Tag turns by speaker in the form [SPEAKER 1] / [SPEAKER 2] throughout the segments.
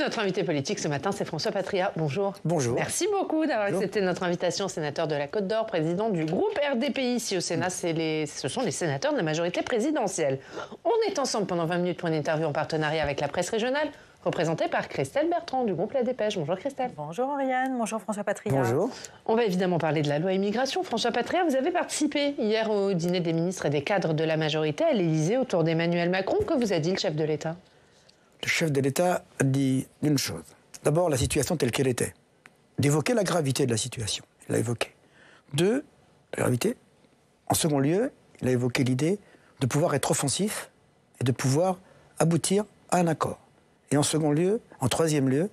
[SPEAKER 1] notre invité politique ce matin, c'est François Patriat. Bonjour.
[SPEAKER 2] Bonjour.
[SPEAKER 1] Merci beaucoup d'avoir accepté notre invitation, sénateur de la Côte d'Or, président du groupe RDPI. Ici au Sénat, ce sont les sénateurs de la majorité présidentielle. On est ensemble pendant 20 minutes pour une interview en partenariat avec la presse régionale, représentée par Christelle Bertrand du groupe La Dépêche. Bonjour Christelle.
[SPEAKER 3] Bonjour Oriane, bonjour François Patriat.
[SPEAKER 2] Bonjour.
[SPEAKER 1] On va évidemment parler de la loi immigration. François Patriat, vous avez participé hier au dîner des ministres et des cadres de la majorité à l'Élysée autour d'Emmanuel Macron. Que vous a dit le chef de l'État ?
[SPEAKER 2] Le chef de l'État a dit une chose. D'abord, la situation telle qu'elle était. D'évoquer la gravité de la situation. Il l'a évoqué. Deux, la gravité. En second lieu, il a évoqué l'idée de pouvoir être offensif et de pouvoir aboutir à un accord. Et en troisième lieu,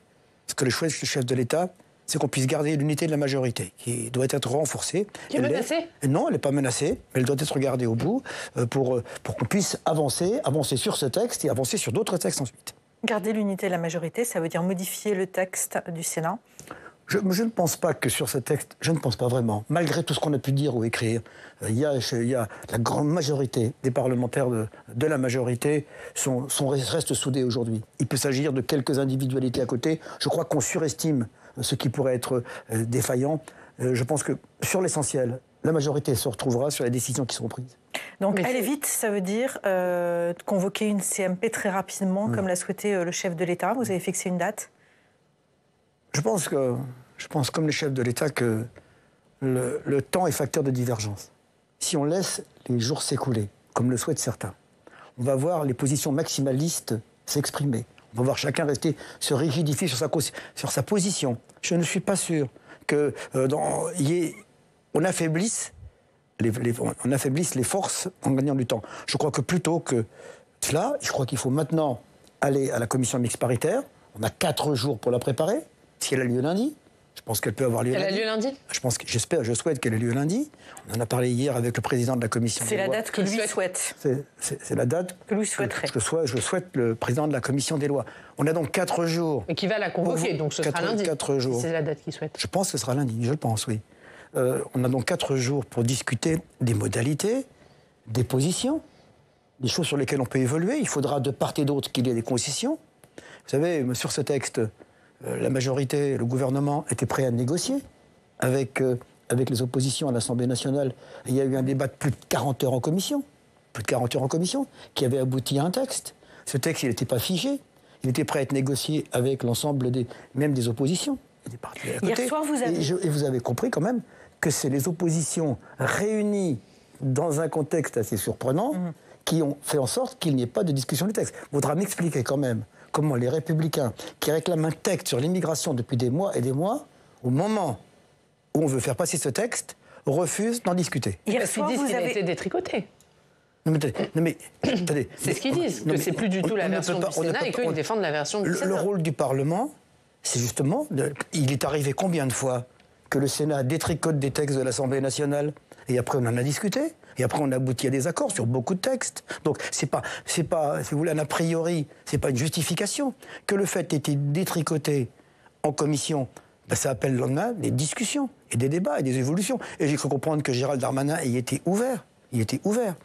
[SPEAKER 2] ce que le choix du chef de l'État, c'est qu'on puisse garder l'unité de la majorité, qui doit être renforcée.
[SPEAKER 1] Qui est menacée ?
[SPEAKER 2] Non, elle n'est pas menacée, mais elle doit être gardée au bout pour qu'on puisse avancer sur ce texte et avancer sur d'autres textes ensuite.
[SPEAKER 3] Garder l'unité de la majorité, ça veut dire modifier le texte du Sénat ?
[SPEAKER 2] Je ne pense pas que sur ce texte, je ne pense pas vraiment. Malgré tout ce qu'on a pu dire ou écrire, il y a la grande majorité des parlementaires de la majorité restent soudés aujourd'hui. Il peut s'agir de quelques individualités à côté. Je crois qu'on surestime ce qui pourrait être défaillant. Je pense que sur l'essentiel, la majorité se retrouvera sur les décisions qui seront prises.
[SPEAKER 3] Donc aller vite, ça veut dire convoquer une CMP très rapidement, comme l'a souhaité le chef de l'État. Vous avez fixé une date ?
[SPEAKER 2] Je pense, comme le chef de l'État, que le temps est facteur de divergence. Si on laisse les jours s'écouler, comme le souhaitent certains, on va voir les positions maximalistes s'exprimer. On va voir chacun se rigidifier sur sa position. Je ne suis pas sûr qu'on affaiblisse les forces en gagnant du temps. Je crois que plutôt que cela, je crois qu'il faut maintenant aller à la commission mixte paritaire. On a 4 jours pour la préparer. Si elle a lieu lundi, je pense qu'elle peut avoir lieu lundi.
[SPEAKER 1] Elle a lieu lundi ?
[SPEAKER 2] Je souhaite qu'elle ait lieu lundi. On en a parlé hier avec le président de la commission.
[SPEAKER 3] C'est la date que lui souhaite.
[SPEAKER 2] C'est la date
[SPEAKER 3] que lui souhaiterait.
[SPEAKER 2] Je souhaite le président de la commission des lois. On a donc 4 jours.
[SPEAKER 1] Et qui va la convoquer, donc ce sera lundi.
[SPEAKER 2] 4 jours.
[SPEAKER 1] Si c'est la date qu'il souhaite.
[SPEAKER 2] Je pense que ce sera lundi, je le pense, oui. On a donc 4 jours pour discuter des modalités, des positions, des choses sur lesquelles on peut évoluer. Il faudra de part et d'autre qu'il y ait des concessions. Vous savez, sur ce texte, la majorité, le gouvernement était prêt à négocier avec les oppositions à l'Assemblée nationale. Il y a eu un débat de plus de 40 heures en commission, qui avait abouti à un texte. Ce texte, il n'était pas figé. Il était prêt à être négocié avec l'ensemble même des oppositions. Des partis à côté.
[SPEAKER 3] Hier soir,
[SPEAKER 2] et vous avez compris quand même que c'est les oppositions réunies dans un contexte assez surprenant qui ont fait en sorte qu'il n'y ait pas de discussion du texte. Il faudra m'expliquer quand même comment les Républicains, qui réclament un texte sur l'immigration depuis des mois et des mois, au moment où on veut faire passer ce texte, refusent d'en discuter.
[SPEAKER 1] Hier soir, ils disent qu'il a été détricoté.
[SPEAKER 2] Non mais attendez.
[SPEAKER 1] C'est ce qu'ils disent, que c'est plus du tout la version du Sénat et qu'ils défendent la version du Sénat.
[SPEAKER 2] Le rôle du Parlement, c'est justement... Il est arrivé combien de fois que le Sénat détricote des textes de l'Assemblée nationale et après on en a discuté, et après on a abouti à des accords sur beaucoup de textes. Donc c'est pas, si vous voulez, un a priori, c'est pas une justification. Que le fait ait été détricoté en commission, ça appelle le lendemain des discussions et des débats et des évolutions. Et j'ai cru comprendre que Gérald Darmanin y était ouvert. Il était ouvert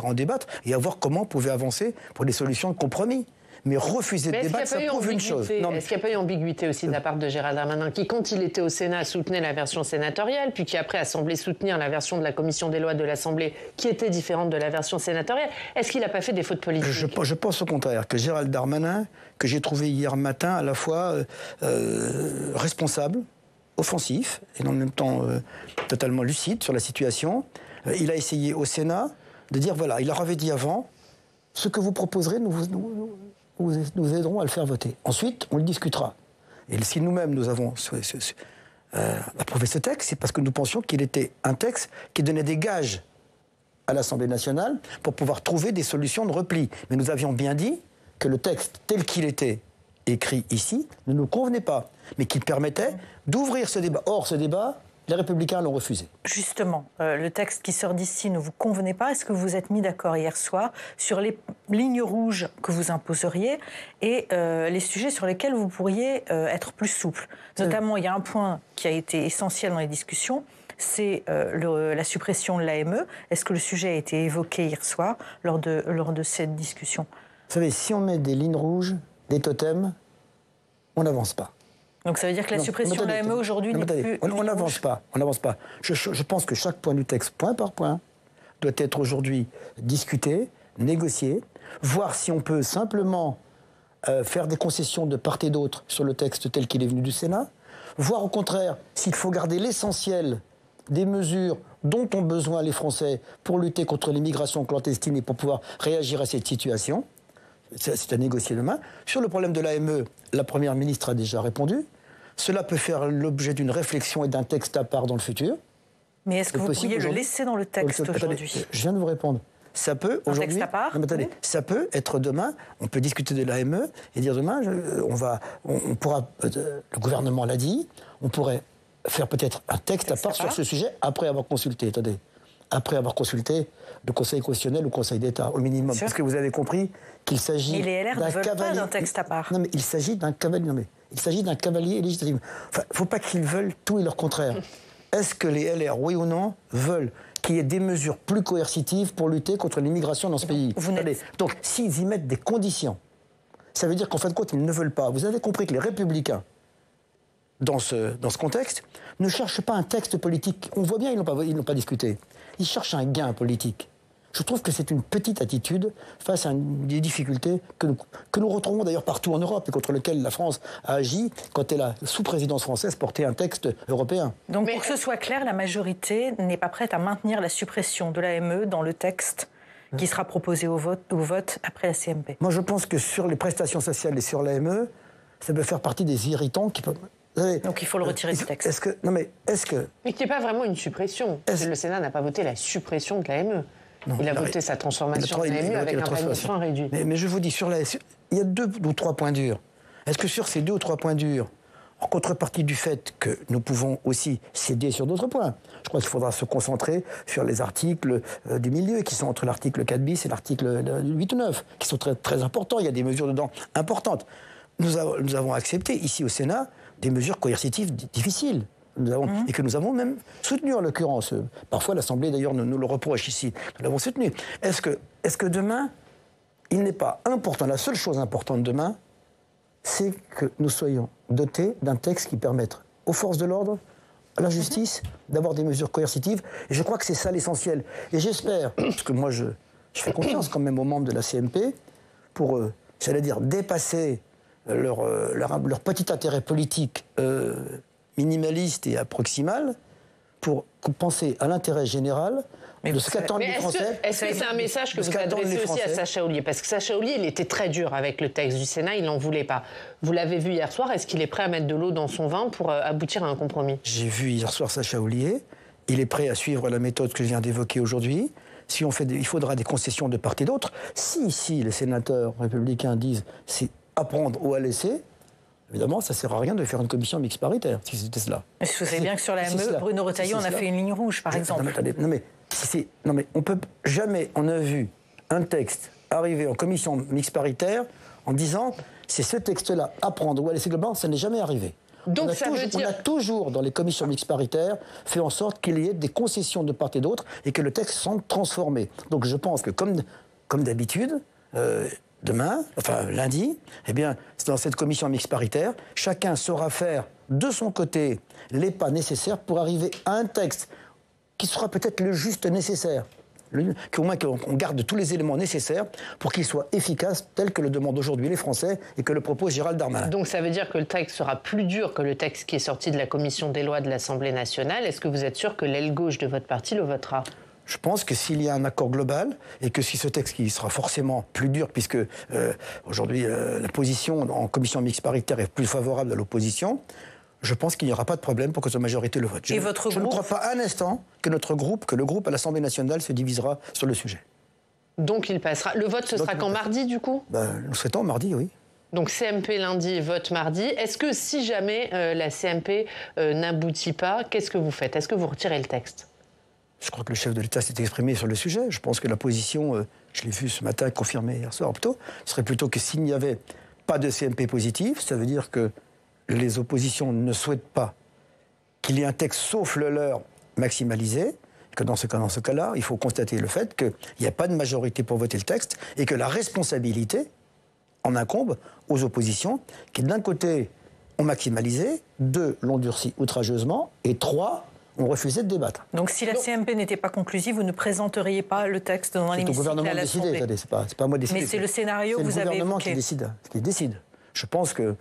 [SPEAKER 2] à en débattre et à voir comment on pouvait avancer pour des solutions de compromis. Mais refuser de débattre, ça prouve une chose.
[SPEAKER 1] Est-ce qu'il n'y a pas eu ambiguïté aussi de la part de Gérald Darmanin, qui, quand il était au Sénat, soutenait la version sénatoriale, puis qui, après, a semblé soutenir la version de la commission des lois de l'Assemblée, qui était différente de la version sénatoriale? Est-ce qu'il n'a pas fait des fautes politiques?
[SPEAKER 2] Je pense au contraire que Gérald Darmanin, que j'ai trouvé hier matin à la fois responsable, offensif, et en même temps totalement lucide sur la situation, il a essayé au Sénat de dire, voilà, il leur avait dit avant, ce que vous proposerez, nous aiderons à le faire voter. Ensuite, on le discutera. Et si nous-mêmes, nous avons approuvé ce texte, c'est parce que nous pensions qu'il était un texte qui donnait des gages à l'Assemblée nationale pour pouvoir trouver des solutions de repli. Mais nous avions bien dit que le texte tel qu'il était écrit ici ne nous convenait pas, mais qu'il permettait d'ouvrir ce débat. Or, ce débat, les Républicains l'ont refusé.
[SPEAKER 3] Justement, le texte qui sort d'ici ne vous convenait pas. Est-ce que vous vous êtes mis d'accord hier soir sur les lignes rouges que vous imposeriez et les sujets sur lesquels vous pourriez être plus souple? Notamment, il y a un point qui a été essentiel dans les discussions, c'est la suppression de l'AME. Est-ce que le sujet a été évoqué hier soir lors de cette discussion?
[SPEAKER 2] Vous savez, si on met des lignes rouges, des totems, on n'avance pas.
[SPEAKER 3] Donc ça veut dire que la suppression de l'AME aujourd'hui n'est plus...
[SPEAKER 2] On n'avance pas, on n'avance pas. Je pense que chaque point du texte, point par point, doit être aujourd'hui discuté, négocié, voir si on peut simplement faire des concessions de part et d'autre sur le texte tel qu'il est venu du Sénat, voir au contraire s'il faut garder l'essentiel des mesures dont ont besoin les Français pour lutter contre l'immigration clandestine et pour pouvoir réagir à cette situation. C'est à négocier demain. Sur le problème de l'AME, la Première ministre a déjà répondu. Cela peut faire l'objet d'une réflexion et d'un texte à part dans le futur.
[SPEAKER 3] Mais est-ce que vous pourriez le laisser dans le texte aujourd'hui ?
[SPEAKER 2] Je viens de vous répondre. Ça peut aujourd'hui.
[SPEAKER 3] Un texte à part ?
[SPEAKER 2] Attendez, ça peut être demain. On peut discuter de l'AME et dire demain, on pourra. Le gouvernement l'a dit. On pourrait faire peut-être un texte à part sur ce sujet après avoir consulté. Attendez, après avoir consulté le Conseil constitutionnel ou le Conseil d'État au minimum, parce que vous avez compris qu'il s'agit d'un cavalier. D'un
[SPEAKER 3] texte à part.
[SPEAKER 2] Non mais il s'agit d'un cavalier. Non mais il s'agit d'un cavalier législatif. Enfin, faut pas qu'ils veulent tout et leur contraire. Est-ce que les LR, oui ou non, veulent qu'il y ait des mesures plus coercitives pour lutter contre l'immigration dans ce pays? Donc, s'ils y mettent des conditions, ça veut dire qu'en fin de compte, ils ne veulent pas. Vous avez compris que les Républicains, dans ce contexte, ne cherchent pas un texte politique. On voit bien, ils n'ont pas discuté. Ils cherchent un gain politique. Je trouve que c'est une petite attitude face à des difficultés que nous retrouvons d'ailleurs partout en Europe et contre lesquelles la France a agi quand elle a, sous présidence française, porté un texte européen.
[SPEAKER 3] Donc pour que ce soit clair, la majorité n'est pas prête à maintenir la suppression de l'AME dans le texte qui sera proposé au vote après la CMP.
[SPEAKER 2] Moi je pense que sur les prestations sociales et sur l'AME, ça peut faire partie des irritants qui peuvent...
[SPEAKER 3] Donc il faut le retirer du texte.
[SPEAKER 1] Mais qui n'est pas vraiment une suppression. Le Sénat n'a pas voté la suppression de l'AME. Non, il a voté sa transformation de l'AME avec un panier de soins réduit.
[SPEAKER 2] Mais je vous dis, il y a 2 ou 3 points durs. Est-ce que sur ces 2 ou 3 points durs, en contrepartie du fait que nous pouvons aussi céder sur d'autres points, je crois qu'il faudra se concentrer sur les articles du milieu, qui sont entre l'article 4 bis et l'article 8 ou 9, qui sont très, très importants. Il y a des mesures dedans importantes. Nous avons accepté, ici au Sénat, des mesures coercitives difficiles. Et que nous avons même soutenu en l'occurrence. Parfois l'Assemblée d'ailleurs nous le reproche ici. Nous l'avons soutenu. Est-ce que demain, il n'est pas important, la seule chose importante demain, c'est que nous soyons dotés d'un texte qui permette aux forces de l'ordre, à la justice, d'avoir des mesures coercitives. Et je crois que c'est ça l'essentiel. Et j'espère, parce que moi je fais confiance quand même aux membres de la CMP, pour, j'allais dire, dépasser leur petit intérêt politique minimaliste et approximal pour penser à l'intérêt général de ce qu'attendent les Français.
[SPEAKER 1] Est-ce que c'est un message que vous adressez aussi à Sacha Houlié? Parce que Sacha Houlié, il était très dur avec le texte du Sénat, il n'en voulait pas. Vous l'avez vu hier soir, est-ce qu'il est prêt à mettre de l'eau dans son vin pour aboutir à un compromis?
[SPEAKER 2] J'ai vu hier soir Sacha Houlié, il est prêt à suivre la méthode que je viens d'évoquer aujourd'hui. Si il faudra des concessions de part et d'autre. Si les sénateurs républicains disent c'est à prendre ou à laisser, évidemment, ça ne sert à rien de faire une commission mixte paritaire, si c'était cela.
[SPEAKER 3] Mais vous savez bien que sur la ME, Bruno Retailleau, on a fait une ligne rouge, par exemple.
[SPEAKER 2] Non, mais on peut jamais, on a vu un texte arriver en commission mixte paritaire en disant c'est ce texte-là à prendre ou à laisser globalement, ça n'est jamais arrivé.
[SPEAKER 1] Donc on
[SPEAKER 2] a toujours, dans les commissions mixtes paritaires, fait en sorte qu'il y ait des concessions de part et d'autre et que le texte soit transformé. Donc je pense que, comme d'habitude, demain, enfin lundi, eh bien, dans cette commission mixte paritaire, chacun saura faire de son côté les pas nécessaires pour arriver à un texte qui sera peut-être le juste nécessaire. Qu'au moins qu'on garde tous les éléments nécessaires pour qu'il soit efficace tel que le demandent aujourd'hui les Français et que le propose Gérald Darmanin.
[SPEAKER 1] Donc ça veut dire que le texte sera plus dur que le texte qui est sorti de la commission des lois de l'Assemblée nationale. Est-ce que vous êtes sûr que l'aile gauche de votre parti le votera ?
[SPEAKER 2] Je pense que s'il y a un accord global et que si ce texte qui sera forcément plus dur, puisque aujourd'hui la position en commission mixte paritaire est plus favorable à l'opposition, je pense qu'il n'y aura pas de problème pour que cette majorité le vote. Je ne crois pas un instant que le groupe à l'Assemblée nationale se divisera sur le sujet.
[SPEAKER 1] Donc il passera. Le vote, ce sera quand mardi, du coup ?
[SPEAKER 2] Nous souhaitons mardi, oui.
[SPEAKER 1] Donc CMP lundi, vote mardi. Est-ce que si jamais la CMP n'aboutit pas, qu'est-ce que vous faites ? Est-ce que vous retirez le texte ?
[SPEAKER 2] Je crois que le chef de l'État s'est exprimé sur le sujet. Je pense que la position, je l'ai vu ce matin, confirmée hier soir plutôt, serait plutôt que s'il n'y avait pas de CMP positif, ça veut dire que les oppositions ne souhaitent pas qu'il y ait un texte sauf le leur maximalisé, que dans ce cas-là, il faut constater le fait qu'il n'y a pas de majorité pour voter le texte et que la responsabilité en incombe aux oppositions qui, d'un côté, ont maximalisé, 2 l'ont durci outrageusement, et 3 ont refusé de débattre.
[SPEAKER 3] Donc si la CMP n'était pas conclusive, vous ne présenteriez pas le texte dans l'hémicycle à l'Assemblée.
[SPEAKER 2] C'est pas moi de décider.
[SPEAKER 3] Mais c'est le scénario que vous avez évoqué.
[SPEAKER 2] C'est le gouvernement qui décide. Je pense que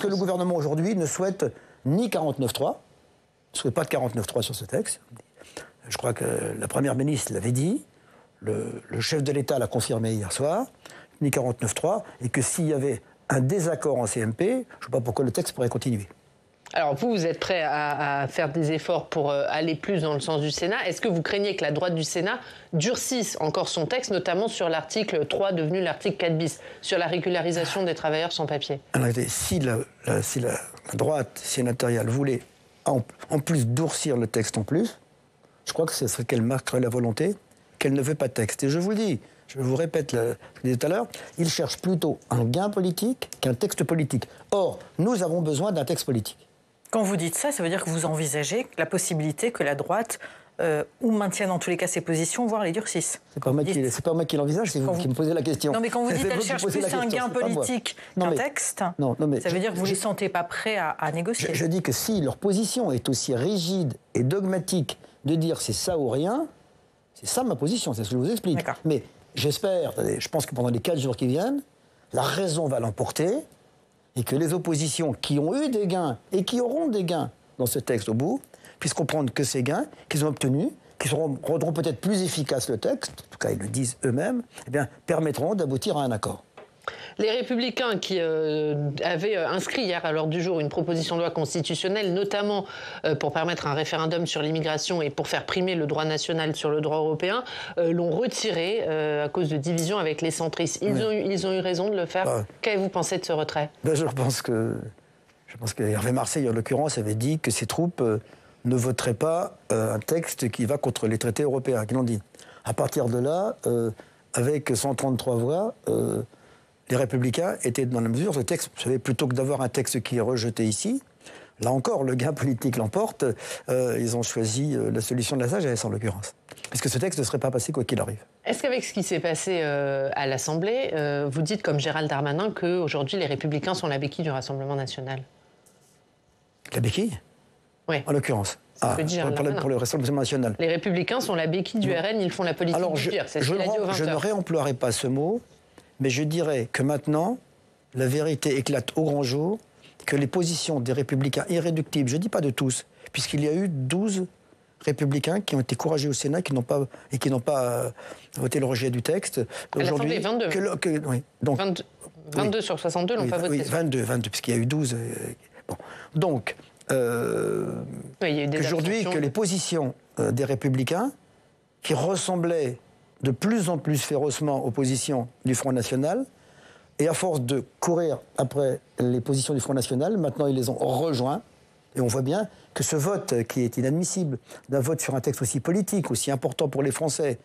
[SPEAKER 2] le gouvernement aujourd'hui ne souhaite ni 49.3, ne souhaite pas de 49.3 sur ce texte. Je crois que la Première ministre l'avait dit, le chef de l'État l'a confirmé hier soir, ni 49.3, et que s'il y avait un désaccord en CMP, je ne sais pas pourquoi le texte pourrait continuer.
[SPEAKER 1] Alors vous êtes prêt à faire des efforts pour aller plus dans le sens du Sénat. Est-ce que vous craignez que la droite du Sénat durcisse encore son texte, notamment sur l'article 3 devenu l'article 4 bis, sur la régularisation des travailleurs sans papier?
[SPEAKER 2] Alors, si la droite sénatoriale voulait en plus durcir le texte en plus, je crois que ce serait qu'elle marquerait la volonté qu'elle ne veut pas de texte. Et je vous le dis, je vous répète ce que je disais tout à l'heure, ils cherchent plutôt un gain politique qu'un texte politique. Or, nous avons besoin d'un texte politique.
[SPEAKER 3] Quand vous dites ça, ça veut dire que vous envisagez la possibilité que la droite ou maintienne en tous les cas ses positions, voire les durcisse.
[SPEAKER 2] C'est pas moi qui l'envisage, c'est vous qui me posez la question.
[SPEAKER 3] Non, mais quand vous dites qu'elle cherche plus un gain politique qu'un texte, ça veut dire que vous ne les sentez pas prêts à négocier.
[SPEAKER 2] Je dis que si leur position est aussi rigide et dogmatique de dire c'est ça ou rien, c'est ça ma position, c'est ce que je vous explique. Mais j'espère, je pense que pendant les 4 jours qui viennent, la raison va l'emporter et que les oppositions qui ont eu des gains et qui auront des gains dans ce texte au bout puissent comprendre que ces gains qu'ils ont obtenus, qui rendront peut-être plus efficace le texte, en tout cas ils le disent eux-mêmes, eh bien, permettront d'aboutir à un accord.
[SPEAKER 1] Les Républicains qui avaient inscrit hier à l'ordre du jour une proposition de loi constitutionnelle, notamment pour permettre un référendum sur l'immigration et pour faire primer le droit national sur le droit européen, l'ont retiré à cause de divisions avec les centristes. Ils ont eu raison de le faire. Qu'avez-vous pensé de ce retrait?
[SPEAKER 2] Je pense que Hervé Marseille, en l'occurrence, avait dit que ses troupes ne voteraient pas un texte qui va contre les traités européens, qu'ils l'ont dit. À partir de là, avec 133 voix... les Républicains étaient dans la mesure, ce texte, vous savez, plutôt que d'avoir un texte qui est rejeté ici, là encore, le gain politique l'emporte, ils ont choisi la solution de la sagesse, en l'occurrence. Puisque ce texte ne serait pas passé quoi qu'il arrive.
[SPEAKER 1] Est-ce qu'avec ce qui s'est passé à l'Assemblée, vous dites, comme Gérald Darmanin, qu'aujourd'hui, les Républicains sont la béquille du Rassemblement national?
[SPEAKER 2] La béquille?
[SPEAKER 1] Oui.
[SPEAKER 2] En l'occurrence. Pour le Rassemblement national.
[SPEAKER 1] Les Républicains sont la béquille du RN, ils font la politique du pire. C'est ce qu'il a dit au 20h.
[SPEAKER 2] Je ne réemploierai pas ce mot, mais je dirais que maintenant, la vérité éclate au grand jour, que les positions des Républicains irréductibles, je ne dis pas de tous, puisqu'il y a eu 12 Républicains qui ont été courageux au Sénat qui n'ont pas voté le rejet du texte.
[SPEAKER 1] À l'Assemblée, 22.
[SPEAKER 2] Oui, donc,
[SPEAKER 1] 22 sur 62 n'ont pas voté.
[SPEAKER 2] Oui, 22, puisqu'il y a eu 12. Bon. Donc, aujourd'hui, que les positions des Républicains, qui ressemblaient de plus en plus férocement aux positions du Front National, et à force de courir après les positions du Front National, maintenant ils les ont rejoints, et on voit bien que ce vote qui est inadmissible, d'un vote sur un texte aussi politique, aussi important pour les Français,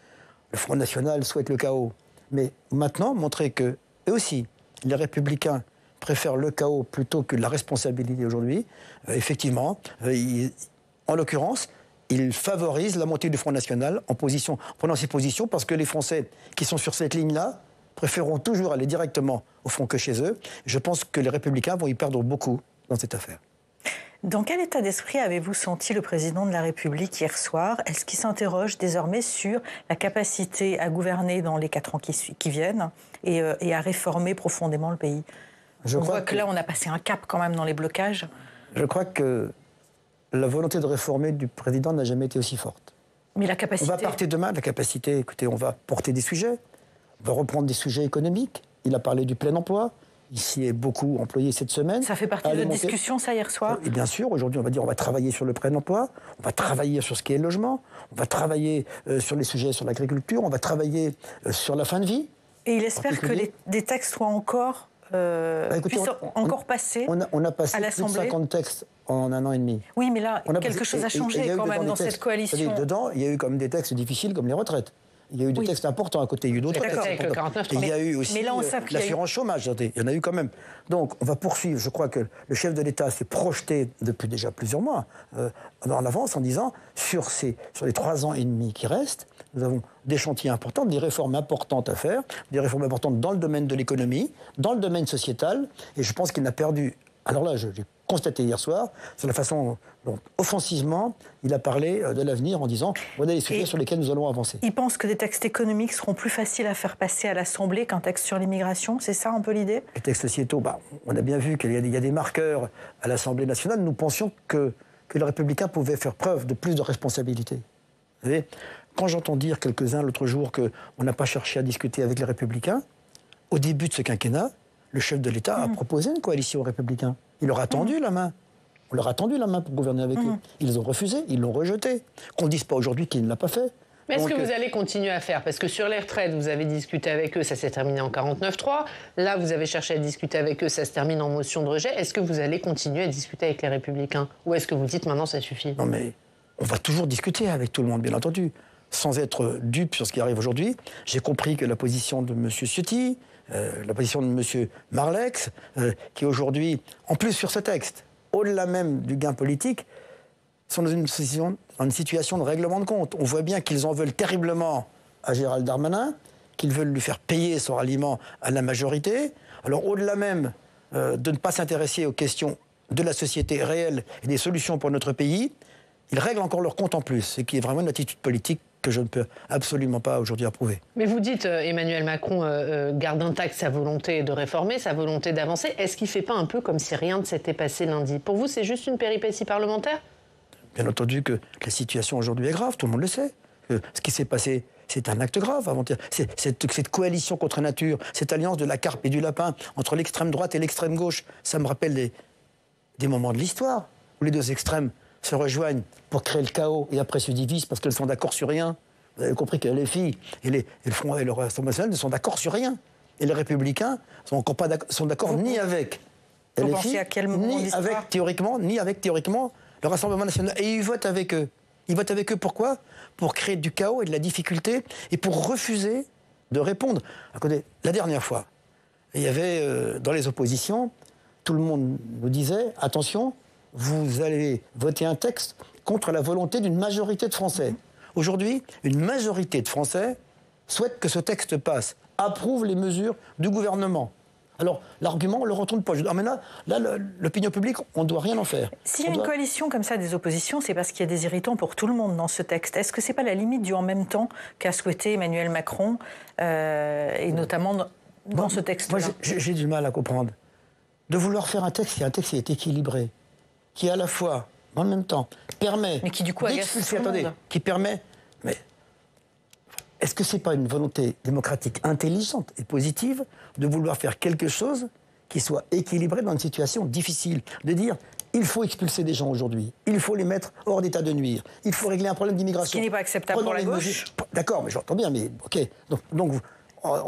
[SPEAKER 2] le Front National souhaite le chaos, mais maintenant montrer que, eux aussi, les Républicains préfèrent le chaos plutôt que la responsabilité aujourd'hui, effectivement, en l'occurrence, il favorise la montée du Front National en prenant ses positions, parce que les Français qui sont sur cette ligne-là préféreront toujours aller directement au front que chez eux. Je pense que les Républicains vont y perdre beaucoup dans cette affaire.
[SPEAKER 3] Dans quel état d'esprit avez-vous senti le président de la République hier soir? Est-ce qu'il s'interroge désormais sur la capacité à gouverner dans les 4 ans qui viennent et à réformer profondément le pays? On voit que là, on a passé un cap quand même dans les blocages.
[SPEAKER 2] Je crois que la volonté de réformer du président n'a jamais été aussi forte.
[SPEAKER 3] Mais la capacité...
[SPEAKER 2] On va partir demain, la capacité, écoutez, on va porter des sujets, on va reprendre des sujets économiques. Il a parlé du plein emploi, il s'y est beaucoup employé cette semaine.
[SPEAKER 3] Ça fait partie de votre discussion, ça, hier soir?
[SPEAKER 2] Et bien sûr, aujourd'hui, on va dire on va travailler sur le plein emploi, on va travailler sur ce qui est le logement, on va travailler sur les sujets sur l'agriculture, on va travailler sur la fin de vie.
[SPEAKER 3] Et il espère que des textes soient encore... encore passé
[SPEAKER 2] on a passé
[SPEAKER 3] à
[SPEAKER 2] plus de
[SPEAKER 3] l'Assemblée.
[SPEAKER 2] 50 textes en 1 an et demi.
[SPEAKER 3] Oui, mais là, quelque chose a changé quand même dans cette coalition.
[SPEAKER 2] Vous savez, dedans, il y a eu quand même des textes difficiles comme les retraites. Il y a eu des textes importants à côté, il y a eu d'autres textes importants. Il y a eu aussi l'assurance chômage, il y en a eu quand même. Donc, on va poursuivre. Je crois que le chef de l'État s'est projeté depuis déjà plusieurs mois en avance en disant, sur les 3 ans et demi qui restent, nous avons des chantiers importants, des réformes importantes à faire, des réformes importantes dans le domaine de l'économie, dans le domaine sociétal, et je pense qu'il n'a perdu Alors là, j'ai constaté hier soir, c'est la façon dont, offensivement, il a parlé de l'avenir en disant « voilà les sujets sur lesquels nous allons avancer ».
[SPEAKER 3] Il pense que des textes économiques seront plus faciles à faire passer à l'Assemblée qu'un texte sur l'immigration. C'est ça un peu l'idée?
[SPEAKER 2] Les textes sociétaux, on a bien vu qu'il y a des marqueurs à l'Assemblée nationale. Nous pensions que les Républicains pouvaient faire preuve de plus de responsabilité. Vous savez, quand j'entends dire quelques-uns l'autre jour qu'on n'a pas cherché à discuter avec les Républicains, au début de ce quinquennat, le chef de l'État a proposé une coalition aux Républicains. Il leur a tendu la main. On leur a tendu la main pour gouverner avec eux. Ils ont refusé, ils l'ont rejeté. Qu'on ne dise pas aujourd'hui qu'il ne l'a pas fait.
[SPEAKER 1] Mais est-ce que vous allez continuer à faire? Parce que sur les retraites, vous avez discuté avec eux, ça s'est terminé en 49-3. Là, vous avez cherché à discuter avec eux, ça se termine en motion de rejet. Est-ce que vous allez continuer à discuter avec les Républicains? Ou est-ce que vous dites maintenant ça suffit?
[SPEAKER 2] Non mais on va toujours discuter avec tout le monde, bien entendu. Sans être dupe sur ce qui arrive aujourd'hui, j'ai compris que la position de M. Ciotti, la position de M. Marlex, qui aujourd'hui, en plus sur ce texte, au-delà même du gain politique, sont dans une situation de règlement de compte. On voit bien qu'ils en veulent terriblement à Gérald Darmanin, qu'ils veulent lui faire payer son ralliement à la majorité. Alors au-delà même de ne pas s'intéresser aux questions de la société réelle et des solutions pour notre pays, ils règlent encore leur compte en plus, ce qui est vraiment une attitude politique que je ne peux absolument pas aujourd'hui approuver.
[SPEAKER 1] Mais vous dites, Emmanuel Macron garde intacte sa volonté de réformer, sa volonté d'avancer. Est-ce qu'il ne fait pas un peu comme si rien ne s'était passé lundi? Pour vous, c'est juste une péripétie parlementaire?
[SPEAKER 2] Bien entendu que la situation aujourd'hui est grave, tout le monde le sait. Ce qui s'est passé, c'est un acte grave avant-hier. Cette coalition contre nature, cette alliance de la carpe et du lapin entre l'extrême droite et l'extrême gauche, ça me rappelle des moments de l'histoire où les deux extrêmes se rejoignent pour créer le chaos et après se divisent parce qu'elles sont d'accord sur rien. Vous avez compris que les filles et le Rassemblement national ne sont d'accord sur rien. Et les Républicains sont d'accord ni avec les filles, ni avec théoriquement le Rassemblement national. Et ils votent avec eux. Ils votent avec eux pourquoi? Pour créer du chaos et de la difficulté et pour refuser de répondre. Écoutez, la dernière fois, il y avait dans les oppositions, tout le monde nous disait attention, vous allez voter un texte contre la volonté d'une majorité de Français. Aujourd'hui, une majorité de Français souhaite que ce texte passe, approuve les mesures du gouvernement. Alors, l'argument, on ne le retourne pas. Ah, mais là l'opinion publique, on ne doit rien en faire.
[SPEAKER 3] S'il y a une coalition comme ça des oppositions, c'est parce qu'il y a des irritants pour tout le monde dans ce texte. Est-ce que ce n'est pas la limite du « en même temps » qu'a souhaité Emmanuel Macron, et notamment dans ce texte-là?
[SPEAKER 2] Moi, j'ai du mal à comprendre. De vouloir faire un texte qui est équilibré, qui à la fois, en même temps, permet...
[SPEAKER 3] Mais qui du coup agace tout le monde.
[SPEAKER 2] Qui permet... Mais est-ce que ce n'est pas une volonté démocratique intelligente et positive de vouloir faire quelque chose qui soit équilibré dans une situation difficile? De dire, il faut expulser des gens aujourd'hui, il faut les mettre hors d'état de nuire, il faut régler un problème d'immigration.
[SPEAKER 3] Ce qui n'est pas acceptable pour la gauche.
[SPEAKER 2] D'accord, mais j'entends bien, mais ok. Donc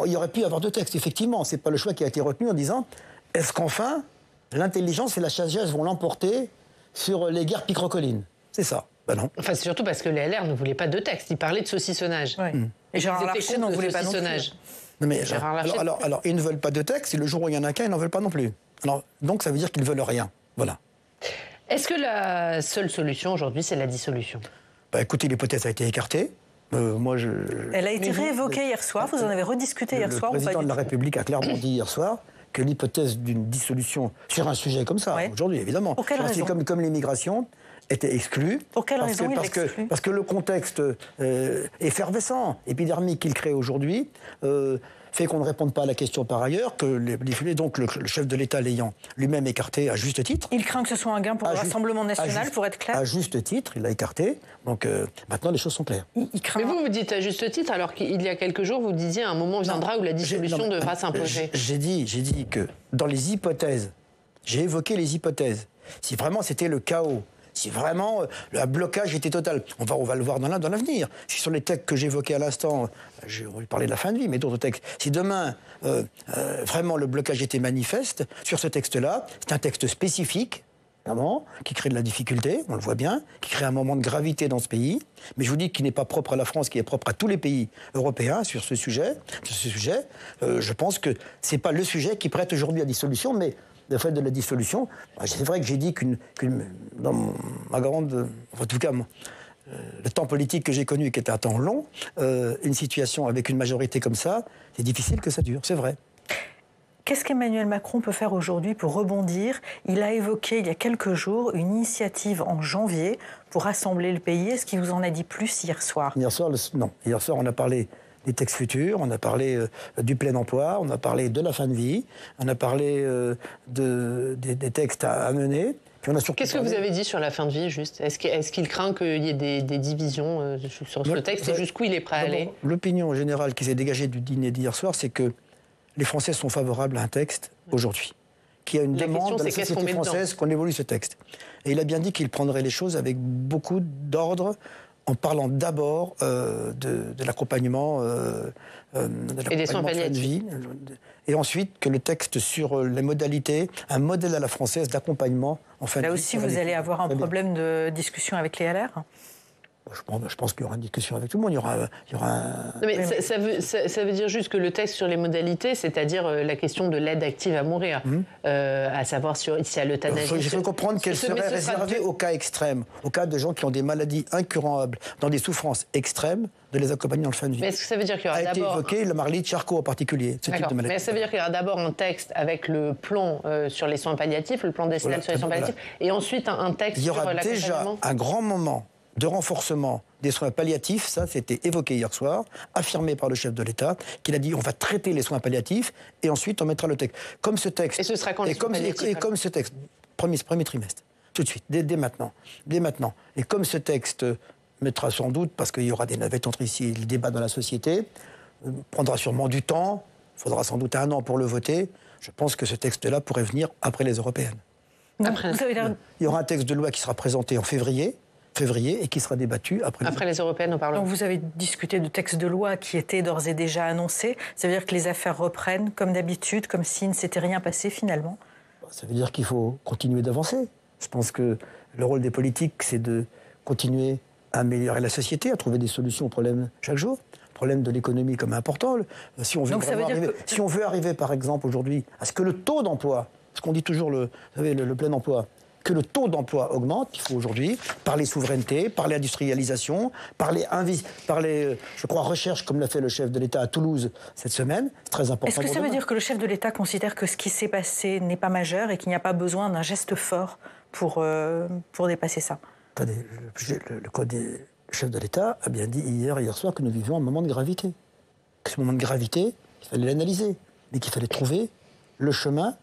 [SPEAKER 2] il y aurait pu y avoir deux textes, effectivement. Ce n'est pas le choix qui a été retenu en disant, est-ce qu'enfin, l'intelligence et la sagesse vont l'emporter sur les guerres picrocolines? C'est ça. Ben non.
[SPEAKER 1] Enfin, c'est surtout parce que les LR ne voulaient pas de texte. Ils parlaient de saucissonnage.
[SPEAKER 3] Oui. Et Gérard Larcher n'en voulait pas non plus.
[SPEAKER 2] Non mais, alors, ils ne veulent pas de texte, et le jour où il y en a qu'un, ils n'en veulent pas non plus. Alors, donc ça veut dire qu'ils ne veulent rien. Voilà.
[SPEAKER 1] Est-ce que la seule solution aujourd'hui, c'est la dissolution?
[SPEAKER 2] Écoutez, l'hypothèse a été écartée.
[SPEAKER 3] Elle a été réévoquée hier soir, vous en avez rediscuté hier soir.
[SPEAKER 2] Le président de la République a clairement dit hier soir que l'hypothèse d'une dissolution sur un sujet comme ça, aujourd'hui évidemment, comme l'immigration, était exclue.
[SPEAKER 3] Pour quelle raison il exclut?
[SPEAKER 2] Parce que le contexte effervescent, épidermique qu'il crée aujourd'hui, fait qu'on ne réponde pas à la question par ailleurs, que donc le chef de l'État l'ayant lui-même écarté à juste titre.
[SPEAKER 3] Il craint que ce soit un gain pour le Rassemblement national, pour être clair.
[SPEAKER 2] À juste titre, il l'a écarté. Donc maintenant, les choses sont claires.
[SPEAKER 3] Il craint...
[SPEAKER 1] Mais vous dites à juste titre, alors qu'il y a quelques jours, vous disiez un moment viendra où la dissolution devra s'imposer.
[SPEAKER 2] J'ai dit que dans les hypothèses, j'ai évoqué les hypothèses. Si vraiment c'était le chaos, si vraiment le blocage était total, on va le voir dans l'avenir. Si sur les textes que j'évoquais à l'instant, on va parler de la fin de vie, mais d'autres textes, si demain, vraiment le blocage était manifeste, sur ce texte-là, c'est un texte spécifique, vraiment, qui crée de la difficulté, on le voit bien, qui crée un moment de gravité dans ce pays, mais je vous dis qu'il n'est pas propre à la France, qui est propre à tous les pays européens sur ce sujet. Je pense que ce n'est pas le sujet qui prête aujourd'hui à dissolution, mais le fait de la dissolution, c'est vrai que j'ai dit dans ma grande... En tout cas, le temps politique que j'ai connu, qui était un temps long, une situation avec une majorité comme ça, c'est difficile que ça dure, c'est vrai.
[SPEAKER 3] Qu'est-ce qu'Emmanuel Macron peut faire aujourd'hui pour rebondir? Il a évoqué il y a quelques jours une initiative en janvier pour rassembler le pays. Est-ce qu'il vous en a dit plus hier soir?
[SPEAKER 2] Hier soir, non. Hier soir, on a parlé des textes futurs, on a parlé du plein emploi, on a parlé de la fin de vie, on a parlé des textes à mener.
[SPEAKER 1] Qu'est-ce que vous avez dit sur la fin de vie, juste? Est-ce qu'il craint qu'il y ait des divisions sur ce texte et jusqu'où il est prêt à aller?
[SPEAKER 2] L'opinion générale qui s'est dégagée du dîner d'hier soir, c'est que les Français sont favorables à un texte aujourd'hui, qu'il y a une demande de la société française qu'on évolue ce texte. Et il a bien dit qu'il prendrait les choses avec beaucoup d'ordre, en parlant d'abord de l'accompagnement
[SPEAKER 1] et des soins palliatifs.
[SPEAKER 2] De vie, et ensuite que le texte sur les modalités, un modèle à la française d'accompagnement en fin de vie.
[SPEAKER 3] Là aussi, vous allez avoir un problème de discussion avec les LR?
[SPEAKER 2] Je pense qu'il y aura une discussion avec tout le monde. Il y aura un...
[SPEAKER 1] Non, mais ça veut dire juste que le texte sur les modalités, c'est-à-dire la question de l'aide active à mourir, à savoir s'il y a l'euthanasie...
[SPEAKER 2] Il faut comprendre qu'elle serait réservée au cas extrême, au cas de gens qui ont des maladies incurables, dans des souffrances extrêmes, de les accompagner en fin de vie.
[SPEAKER 1] Mais est-ce que ça veut dire qu'il y aura
[SPEAKER 2] d'abord... A été évoqué le Marly-Charcot en particulier, ce type de maladie.
[SPEAKER 1] Mais ça veut dire qu'il y aura d'abord un texte avec le plan sur les soins palliatifs, le plan décennal sur les soins palliatifs, et ensuite un texte sur l'accompagnement.
[SPEAKER 2] Il y aura déjà un grand moment de renforcement des soins palliatifs, ça c'était évoqué hier soir, affirmé par le chef de l'État, qu'il a dit on va traiter les soins palliatifs et ensuite on mettra le texte. Comme ce texte.
[SPEAKER 1] Et ce sera quand les soins palliatifs?
[SPEAKER 2] Et comme ce texte, premier trimestre, tout de suite, dès maintenant. Et comme ce texte mettra sans doute, parce qu'il y aura des navettes entre ici et le débat dans la société, prendra sûrement du temps, il faudra sans doute 1 an pour le voter, je pense que ce texte-là pourrait venir après les européennes. Il y aura un texte de loi qui sera présenté en février et qui sera débattu après
[SPEAKER 1] les européennes au Parlement.
[SPEAKER 3] Donc vous avez discuté de textes de loi qui étaient d'ores et déjà annoncés. Ça veut dire que les affaires reprennent comme d'habitude, comme s'il ne s'était rien passé finalement?
[SPEAKER 2] Ça veut dire qu'il faut continuer d'avancer. Je pense que le rôle des politiques, c'est de continuer à améliorer la société, à trouver des solutions aux problèmes chaque jour. Le problème de l'économie comme important. Si on veut arriver, par exemple, aujourd'hui, à ce que le taux d'emploi, ce qu'on dit toujours, le plein emploi, que le taux d'emploi augmente, il faut aujourd'hui parler souveraineté, parler industrialisation, parler je crois, recherche, comme l'a fait le chef de l'État à Toulouse cette semaine. C'est très important.
[SPEAKER 3] Est-ce que ça veut dire que le chef de l'État considère que ce qui s'est passé n'est pas majeur et qu'il n'y a pas besoin d'un geste fort pour dépasser ça?
[SPEAKER 2] Attendez, le chef de l'État a bien dit hier soir que nous vivions un moment de gravité. Que ce moment de gravité, il fallait l'analyser, mais qu'il fallait trouver le chemin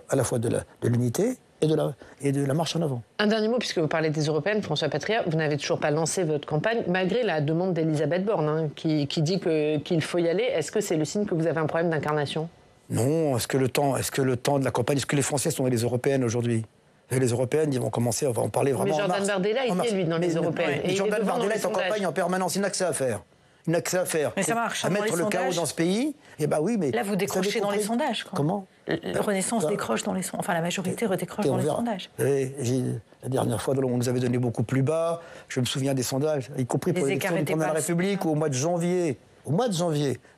[SPEAKER 2] à la fois de l'unité et de la marche en avant.
[SPEAKER 1] Un dernier mot, puisque vous parlez des Européennes, François Patria, vous n'avez toujours pas lancé votre campagne, malgré la demande d'Elisabeth Borne, qui dit qu'il faut y aller. Est-ce que c'est le signe que vous avez un problème d'incarnation?
[SPEAKER 2] Non. Est-ce que le temps de la campagne, est-ce que les Français sont les Européennes aujourd'hui? Les Européennes, ils vont commencer, on va en parler vraiment.
[SPEAKER 1] Mais Jordan Bardella, il est, lui, dans les Européennes.
[SPEAKER 2] Et Jordan Bardella est en campagne en permanence, il n'a que ça à faire.
[SPEAKER 3] Mais ça marche.
[SPEAKER 2] À mettre le chaos dans ce pays. Eh ben oui, mais
[SPEAKER 3] là, vous décrochez dans les sondages.
[SPEAKER 2] Comment?
[SPEAKER 3] Renaissance décroche dans les sondages. Enfin, la majorité redécroche dans les sondages.
[SPEAKER 2] La dernière fois, on nous avait donné beaucoup plus bas. Je me souviens des sondages, y compris pour l'élection du président de la République, où au mois de janvier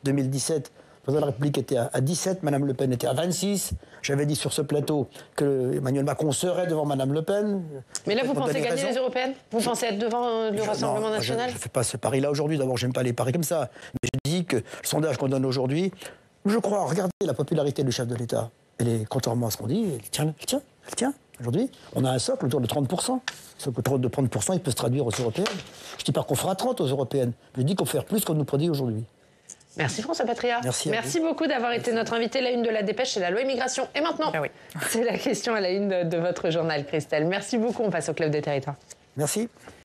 [SPEAKER 2] 2017, le président de la République était à 17, Mme Le Pen était à 26. J'avais dit sur ce plateau que Emmanuel Macron serait devant Mme Le Pen.
[SPEAKER 1] Mais là, vous pensez gagner les Européennes? Vous pensez être devant le Rassemblement national?
[SPEAKER 2] Je ne fais pas ce pari-là aujourd'hui. D'abord, je n'aime pas les paris comme ça. Mais je dis que le sondage qu'on donne aujourd'hui, je crois, regardez la popularité du chef de l'État. Elle est, contrairement à ce qu'on dit, elle tient. Aujourd'hui, on a un socle autour de 30%. Ce socle autour de 30%, il peut se traduire aux européennes. Je ne dis pas qu'on fera 30 aux européennes. Je dis qu'on fera plus qu'on nous produit aujourd'hui.
[SPEAKER 1] Merci François Patria. Merci beaucoup d'avoir été notre invité. La une de la dépêche, c'est la loi immigration. Et maintenant, c'est la question à la une de votre journal, Christelle. Merci beaucoup. On passe au Club des Territoires.
[SPEAKER 2] Merci.